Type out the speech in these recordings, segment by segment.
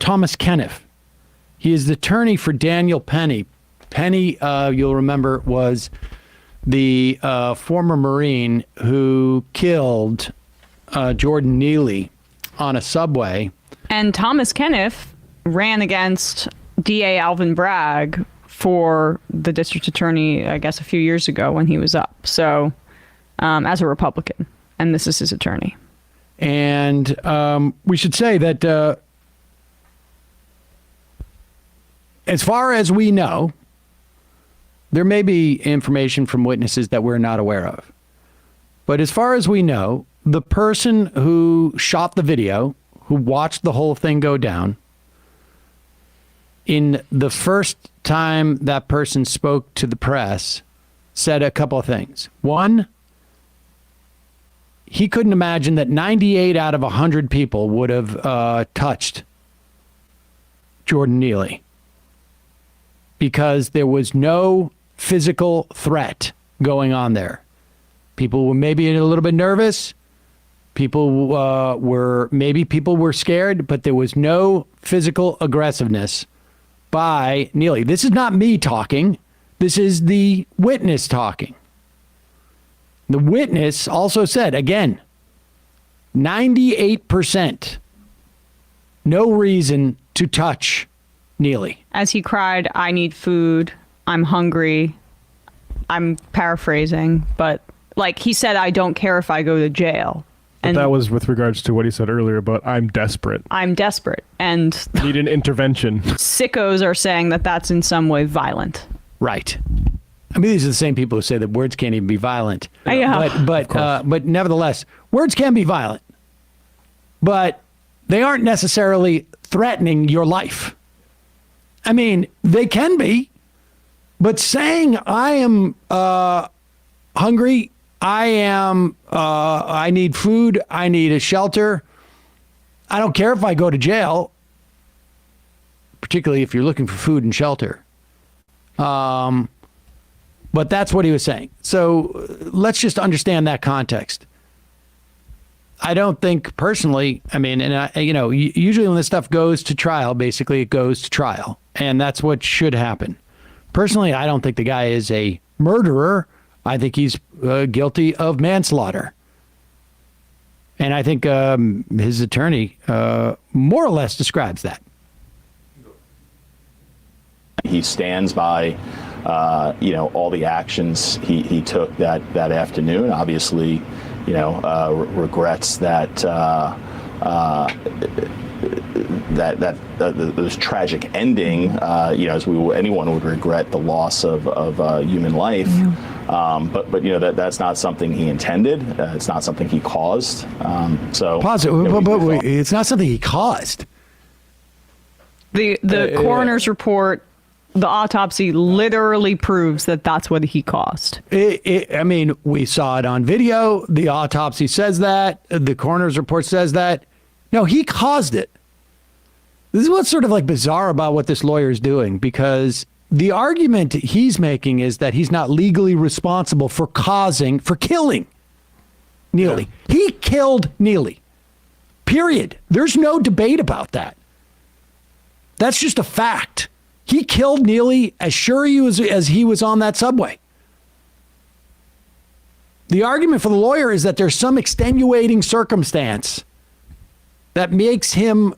Thomas Kenniff. He is the attorney for Daniel Penny. Penny, you'll remember, was the former Marine who killed Jordan Neely on a subway. And Thomas Kenniff ran against DA Alvin Bragg for the district attorney, I guess, a few years ago when he was up. So, as a Republican, and this is his attorney. And we should say that as far as we know, there may be information from witnesses that we're not aware of. But as far as we know, the person who shot the video, who watched the whole thing go down, in the first time that person spoke to the press, said a couple of things. One, he couldn't imagine that 98 out of 100 people would have touched Jordan Neely because there was no physical threat going on there. People were maybe a little bit nervous. People were scared, but there was no physical aggressiveness by Neely. This is not me talking. This is the witness talking. The witness also said, again, 98%, no reason to touch Neely. As he cried, "I need food. I'm hungry." I'm paraphrasing, but like he said, "I don't care if I go to jail." But And that was with regards to what he said earlier about I'm desperate. I'm desperate. And Need an intervention. sickos are saying that that's in some way violent. Right. I mean, these are the same people who say that words can't even be violent. Yeah. But nevertheless, words can be violent. But they aren't necessarily threatening your life. I mean, they can be. But saying I am hungry, I need food, I need a shelter, I don't care if I go to jail, particularly if you're looking for food and shelter. But that's what he was saying. So let's just understand that context. I don't think personally, I mean, and usually when this stuff goes to trial, basically it goes to trial. And that's what should happen. Personally, I don't think the guy is a murderer. I think he's guilty of manslaughter. And I think his attorney more or less describes that. He stands by, all the actions he took that afternoon. Obviously, regrets that this tragic ending. As anyone would regret the loss of human life. Yeah. But that's not something he intended. It's not something he caused. Pause it. But it's not something he caused. The coroner's report. The autopsy literally proves that that's what he caused. I mean, we saw it on video. The autopsy says that. The coroner's report says that. No, he caused it. This is what's sort of like bizarre about what this lawyer is doing, because the argument he's making is that he's not legally responsible for killing Neely. Yeah. He killed Neely. Period. There's no debate about that. That's just a fact. He killed Neely as sure as he was on that subway. The argument for the lawyer is that there's some extenuating circumstance that makes him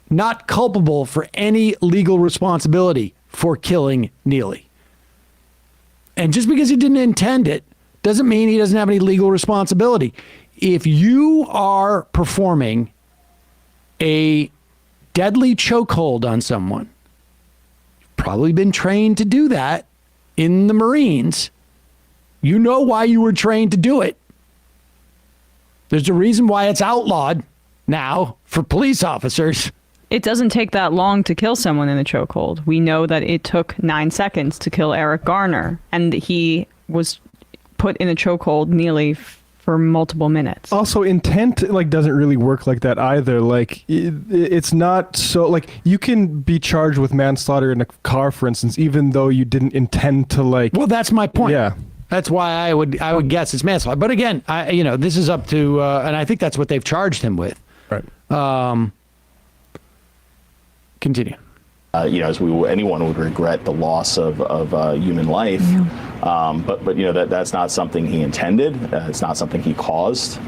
not culpable for any legal responsibility for killing Neely. And just because he didn't intend it doesn't mean he doesn't have any legal responsibility. If you are performing a deadly chokehold on someone, probably been trained to do that in the Marines. You know why you were trained to do it. There's a reason why it's outlawed now for police officers. It doesn't take that long to kill someone in a chokehold. We know that it took 9 seconds to kill Eric Garner, and he was put in a chokehold nearly for multiple minutes. Also, intent doesn't really work like that either. It's not so you can be charged with manslaughter in a car, for instance, even though you didn't intend to Well, that's my point. Yeah, that's why I would guess it's manslaughter. But again, this is up to, and I think that's what they've charged him with. Right. Continue. As anyone would regret the loss of human life, but that's not something he intended. It's not something he caused.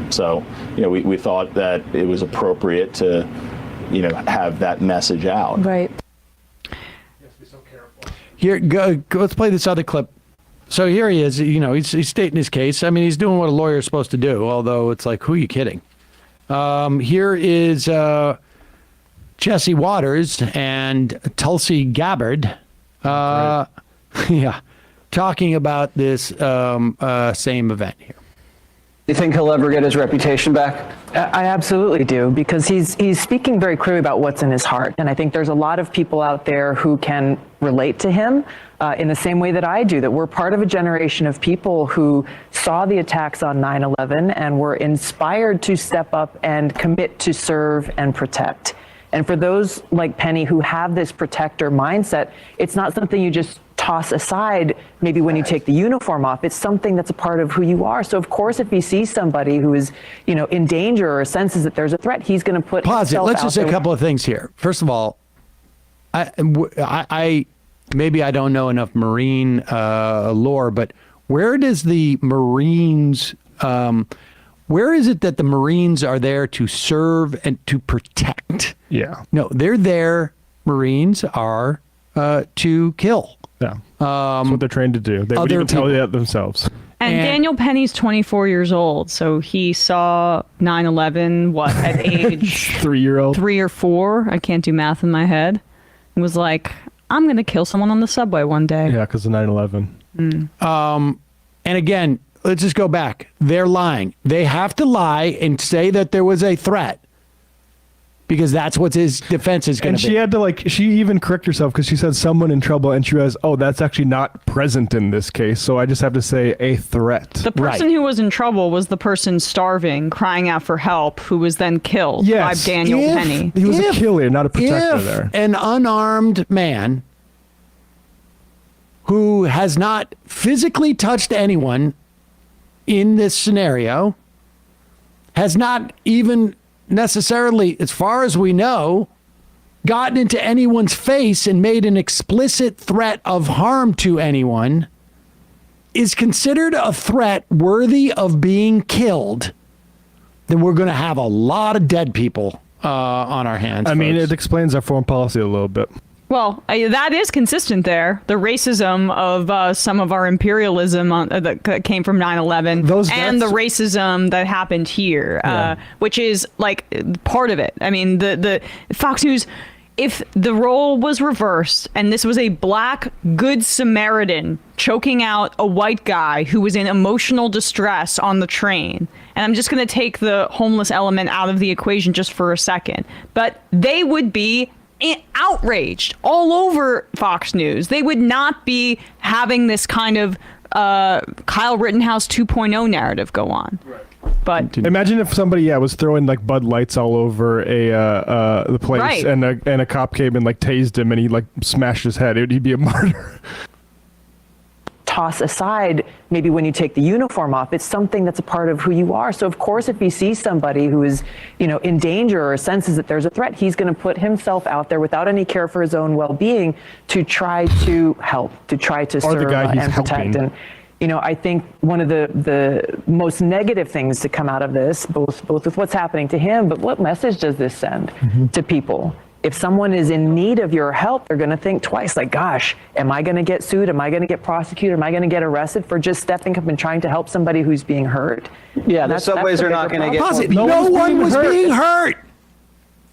So we thought that it was appropriate to have that message out. Right. Here, go, let's play this other clip. So here he is. He's stating his case. I mean, he's doing what a lawyer is supposed to do. Although it's like, who are you kidding? Here is Jesse Waters and Tulsi Gabbard, talking about this same event here. You think he'll ever get his reputation back? I absolutely do, because he's speaking very clearly about what's in his heart. And I think there's a lot of people out there who can relate to him in the same way that I do, that we're part of a generation of people who saw the attacks on 9/11 and were inspired to step up and commit to serve and protect. And for those like Penny who have this protector mindset, it's not something you just toss aside maybe when you take the uniform off. It's something that's a part of who you are. So of course, if he sees somebody who is, in danger or senses that there's a threat, he's going to put Pause it. himself Let's out just say there. a couple of things here. First of all, I maybe I don't know enough Marine lore, but where does the Marines? Where is it that the Marines are there to serve and to protect? Yeah. No, they're there. Marines are to kill. Yeah. That's what they're trained to do. They would other even tell people. you that themselves. And Daniel Penny's 24 years old, so he saw 9/11, at age 3-year-old. 3 or 4? I can't do math in my head. And was like, I'm going to kill someone on the subway one day. Yeah, because of 9/11. And again, let's just go back. They're lying. They have to lie and say that there was a threat, because that's what his defense is going And to be. she had to she even correct herself because she said someone in trouble, and she realized, oh, that's actually not present in this case. So I just have to say a threat. The person who was in trouble was the person starving, crying out for help, who was then killed by Daniel Penny. He was a killer, not a protector If there. an unarmed man who has not physically touched anyone in this scenario, has not even necessarily, as far as we know, gotten into anyone's face and made an explicit threat of harm to anyone, is considered a threat worthy of being killed, then we're going to have a lot of dead people on our hands. I mean, folks. it explains our foreign policy a little bit. Well, that is consistent there. The racism of some of our imperialism that came from 9/11 and the racism that happened here, which is like part of it. I mean, the Fox News, if the role was reversed and this was a black good Samaritan choking out a white guy who was in emotional distress on the train, and I'm just going to take the homeless element out of the equation just for a second, but they would be outraged all over Fox News. They would not be having this kind of Kyle Rittenhouse 2.0 narrative go on. Right. But imagine if somebody was throwing like Bud Lights all over the place, Right. and a cop came and like tased him and he like smashed his head. He'd be a martyr. Toss aside maybe when you take the uniform off. It's something that's a part of who you are. So of course, if he sees somebody who is, in danger or senses that there's a threat, he's going to put himself out there without any care for his own well-being to try to help, to try to serve and protect. And I think one of the most negative things to come out of this, both with what's happening to him, but what message does this send to people? If someone is in need of your help, they're going to think twice, like, gosh, am I going to get sued? Am I going to get prosecuted? Am I going to get arrested for just stepping up and trying to help somebody who's being hurt? Yeah, the subways are not going to get Pause it. more No one was being hurt.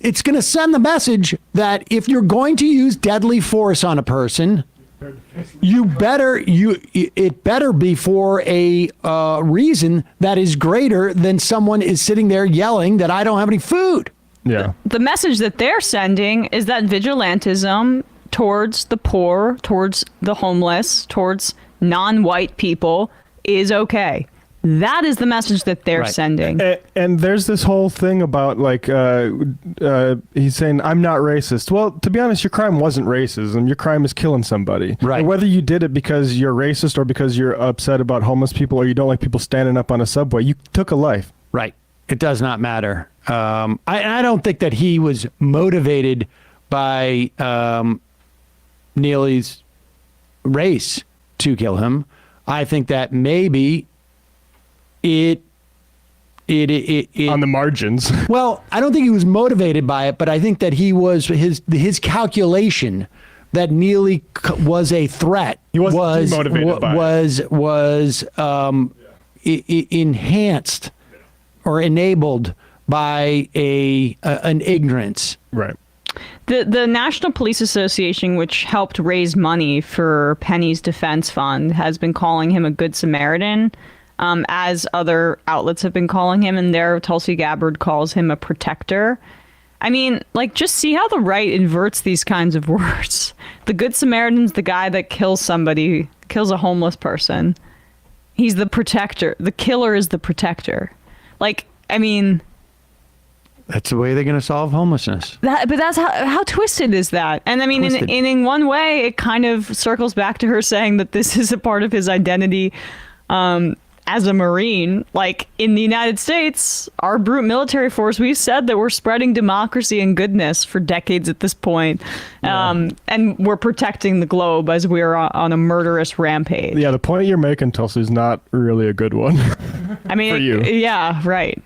It's going to send the message that if you're going to use deadly force on a person, it better be for a reason that is greater than someone is sitting there yelling that I don't have any food. Yeah. the message that they're sending is that vigilantism towards the poor, towards the homeless, towards non-white people is okay. That is the message that they're sending. And there's this whole thing about like he's saying I'm not racist. Well, to be honest, your crime wasn't racism. Your crime is killing somebody. Right. And whether you did it because you're racist or because you're upset about homeless people or you don't like people standing up on a subway, you took a life. Right. It does not matter. I don't think that he was motivated by Neely's race to kill him. I think that maybe it on the margins. Well, I don't think he was motivated by it, but I think that he was his calculation that Neely was a threat. He wasn't too motivated by it. Was enhanced or enabled by an ignorance. Right. The National Police Association, which helped raise money for Penny's defense fund, has been calling him a good Samaritan, as other outlets have been calling him, and there Tulsi Gabbard calls him a protector. I mean, like, just see how the right inverts these kinds of words. The good Samaritan's the guy that kills somebody, kills a homeless person. He's the protector. The killer is the protector. Like, I mean... That's the way they're going to solve homelessness. But that's how twisted is that? And I mean, in one way, it kind of circles back to her saying that this is a part of his identity as a Marine. Like, in the United States, our brute military force, we've said that we're spreading democracy and goodness for decades at this point. And we're protecting the globe as we're on a murderous rampage. Yeah, the point you're making, Tulsi, is not really a good one. I mean, for you. Yeah, right.